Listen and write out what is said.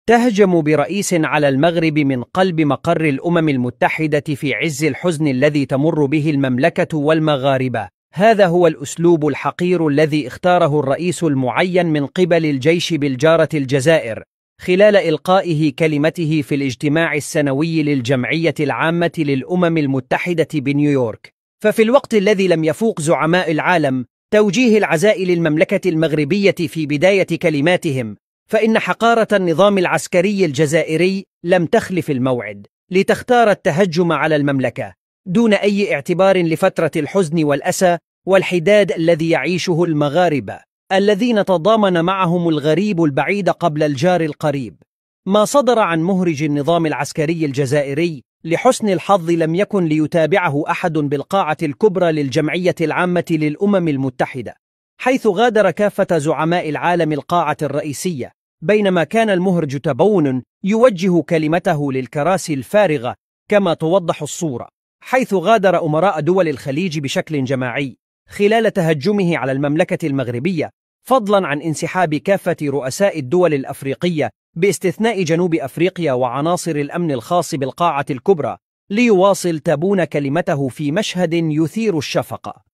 تهجم برئيس على المغرب من قلب مقر الأمم المتحدة في عز الحزن الذي تمر به المملكة والمغاربة. هذا هو الأسلوب الحقير الذي اختاره الرئيس المعين من قبل الجيش بالجارة الجزائر خلال إلقائه كلمته في الاجتماع السنوي للجمعية العامة للأمم المتحدة بنيويورك. ففي الوقت الذي لم يفوق زعماء العالم توجيه العزاء للمملكة المغربية في بداية كلماتهم، فإن حقارة النظام العسكري الجزائري لم تخلف الموعد لتختار التهجم على المملكة دون أي اعتبار لفترة الحزن والأسى والحداد الذي يعيشه المغاربة الذين تضامن معهم الغريب البعيد قبل الجار القريب. ما صدر عن مهرج النظام العسكري الجزائري لحسن الحظ لم يكن ليتابعه أحد بالقاعة الكبرى للجمعية العامة للأمم المتحدة، حيث غادر كافة زعماء العالم القاعة الرئيسية، بينما كان المهرج تبون يوجه كلمته للكراسي الفارغة كما توضح الصورة، حيث غادر أمراء دول الخليج بشكل جماعي خلال تهجمه على المملكة المغربية، فضلا عن انسحاب كافة رؤساء الدول الأفريقية باستثناء جنوب أفريقيا وعناصر الأمن الخاص بالقاعة الكبرى، ليواصل تبون كلمته في مشهد يثير الشفقة.